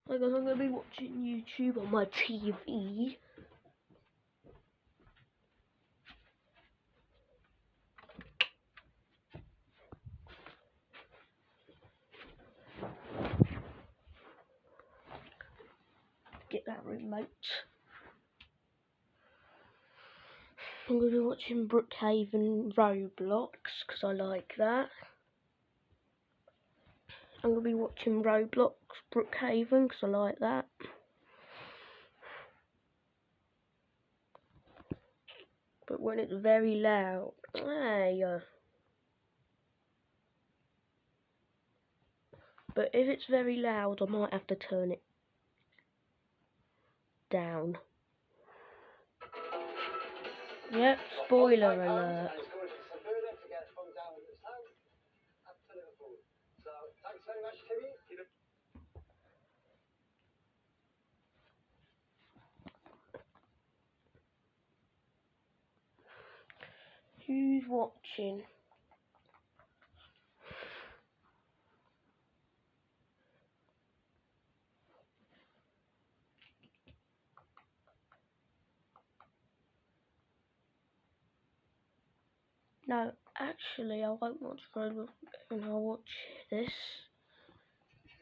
Hi guys, I'm going to be watching YouTube on my TV. Get that remote. I'm going to be watching Brookhaven Roblox because I like that. I'm going to be watching Roblox Brookhaven because I like that. But when it's very loud, but if it's very loud, I might have to turn it down. Yep, spoiler alert. Who's watching? No, actually, I won't watch Roblox and I'll watch this.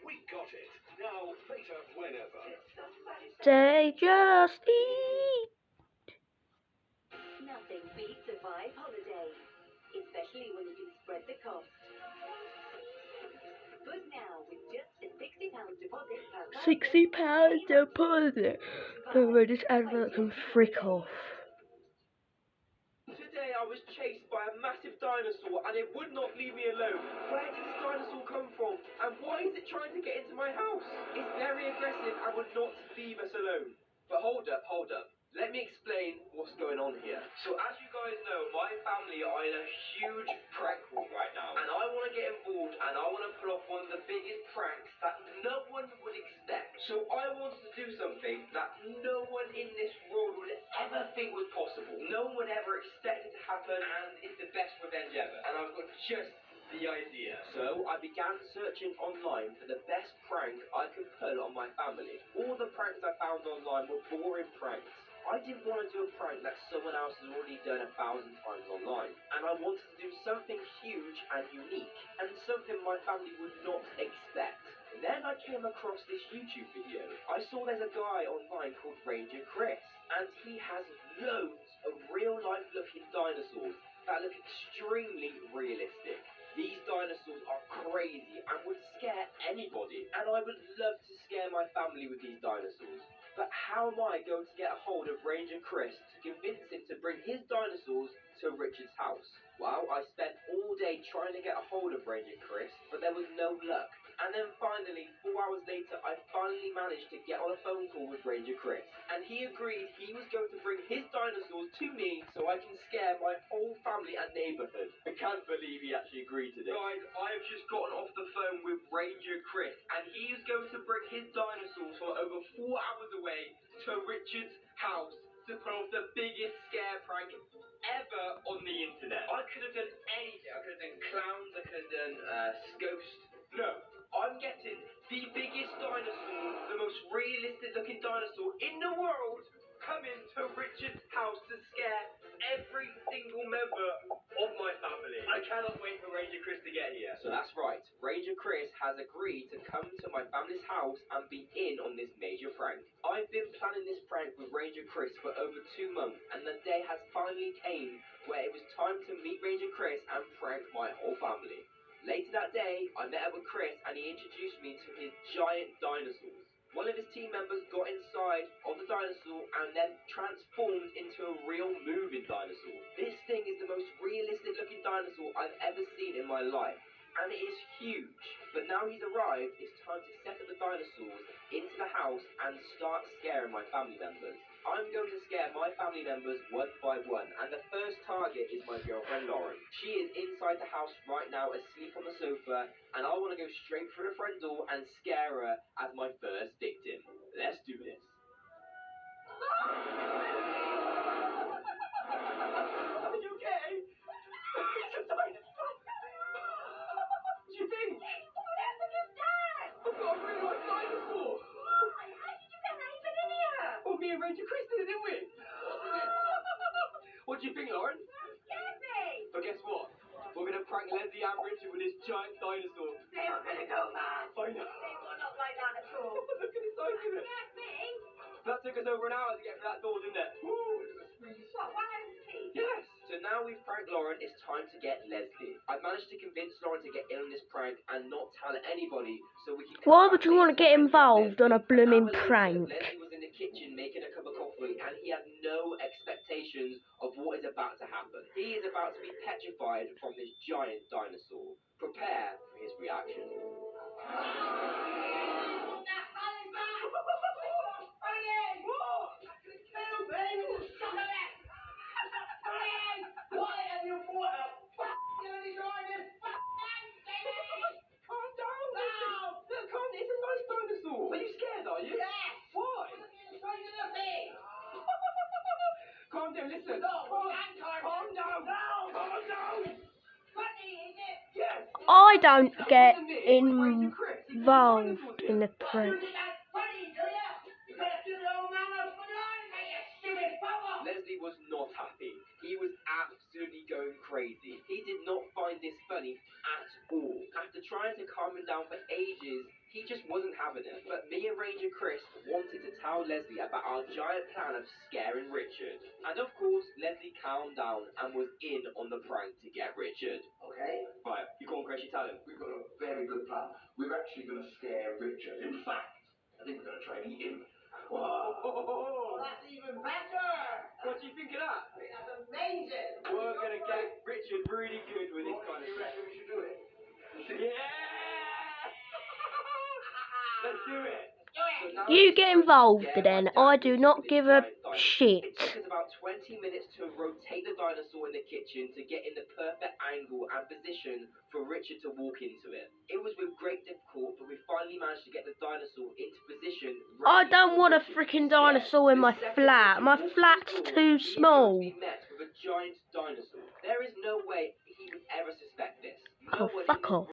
We got it. Now, later, whenever. They just eat. Nothing beats a Vibe holiday, especially when you can spread the cost. But now, with just a £60 deposit per £60 deposit. Oh, this advert can frick off. Today I was chased by a massive dinosaur and it would not leave me alone. Where did this dinosaur come from? And why is it trying to get into my house? It's very aggressive and would not leave us alone. But hold up. Let me explain what's going on here. So as you guys know, my family are in a huge prank war right now. And I want to get involved and I want to pull off one of the biggest pranks that no one would expect. So I wanted to do something that no one in this world would ever think was possible. No one would ever expect it to happen and it's the best revenge ever. And I've got just the idea. So I began searching online for the best prank I could pull on my family. All the pranks I found online were boring pranks. I didn't want to do a prank that someone else has already done 1,000 times online. And I wanted to do something huge and unique, and something my family would not expect. Then I came across this YouTube video. I saw there's a guy online called Ranger Chris, and he has loads of real-life looking dinosaurs that look extremely realistic. These dinosaurs are crazy and would scare anybody, and I would love to scare my family with these dinosaurs. But how am I going to get a hold of Ranger Chris to convince him to bring his dinosaurs to Richard's house? Well, I spent all day trying to get a hold of Ranger Chris, but there was no luck. And then finally, 4 hours later, I finally managed to get on a phone call with Ranger Chris. And he agreed he was going to bring his dinosaurs to me so I can scare my whole family and neighborhood. I can't believe he actually agreed to this. Guys, I have just gotten off the phone with Ranger Chris, and he is going to bring his dinosaurs from over 4 hours away to Richard's house to pull off the biggest scare prank ever on the internet. I could have done anything. I could have done clowns, I could have done ghosts. No, I'm getting the biggest dinosaur, the most realistic looking dinosaur in the world, coming to Richard's house to scare every single member of my family. I cannot wait for Ranger Chris to get here. So that's right, Ranger Chris has agreed to come to my family's house and be in on this major prank. I've been planning this prank with Ranger Chris for over 2 months, and the day has finally came where it was time to meet Ranger Chris and prank my whole family. Later that day, I met up with Chris and he introduced me to his giant dinosaurs. One of his team members got inside of the dinosaur and then transformed into a real moving dinosaur. This thing is the most realistic looking dinosaur I've ever seen in my life. And it is huge. But now he's arrived, it's time to set up the dinosaurs into the house and start scaring my family members. I'm going to scare my family members one by one, and the first target is my girlfriend Lauren. She is inside the house right now asleep on the sofa, and I want to go straight through the front door and scare her as my first victim. Let's do this. Are you okay? It's a dinosaur. What do you think? What happened to Dad? I've got a real life dinosaur. Ranger Chris did it, didn't we? What do you think, Lauren? Scared me. But guess what? We're going to prank Leslie and Richard with this giant dinosaur. They are going to go mad. I know. They will not like that at all. Look at the size of it. Scared me. That took us over an hour to get through that door, didn't it? What, one over teeth? Yes. So now we've pranked Lauren, it's time to get Leslie. I've managed to convince Lauren to get in on this prank and not tell anybody, so we can. Why would you want to get involved on a blooming prank? Leslie was in the kitchen making a cup of coffee, and he had no expectations of what is about to happen. He is about to be petrified from this giant dinosaur. Prepare for his reaction. Are you scared, are you? Yes. Why? Calm down, listen. Calm down. Calm down. Funny, is it? Yes. I don't get Ranger Chris, he's involved dinosaurs in here. the prank. Leslie was not happy. He was absolutely going crazy. He did not find this funny at all. After trying to calm him down for ages, he just wasn't having it. But me and Ranger Chris wanted to tell Leslie about our giant plan of scaring Richard. And of course, Leslie calmed down and was in on the prank to get Richard. Okay, Right, you go on, Chris, you tell him. we've got a very good plan. We're actually going to scare Richard. In fact, I think we're going to try and eat him. Wow. Oh, That's even better! what do you think of that? That's amazing! We're gonna get Richard really good with this kind of You stuff. reckon we should do it? Yeah! Let's do it! Do it! So now You it's get time to involved scare then. my I dad do with not this give a giant dinosaur. shit. It took us about 20 minutes to rotate the dinosaur in the kitchen to get in the perfect angle and position for Richard to walk into it. It was with great difficulty, but we finally managed to get the dinosaur into position. I ready don't for want a Richard to freaking scare. dinosaur in The my second flat. Richard My walked flat's through the too door, he was small. going to be met with a giant dinosaur. There is no way he would ever suspect this. No Oh, one in fuck this off.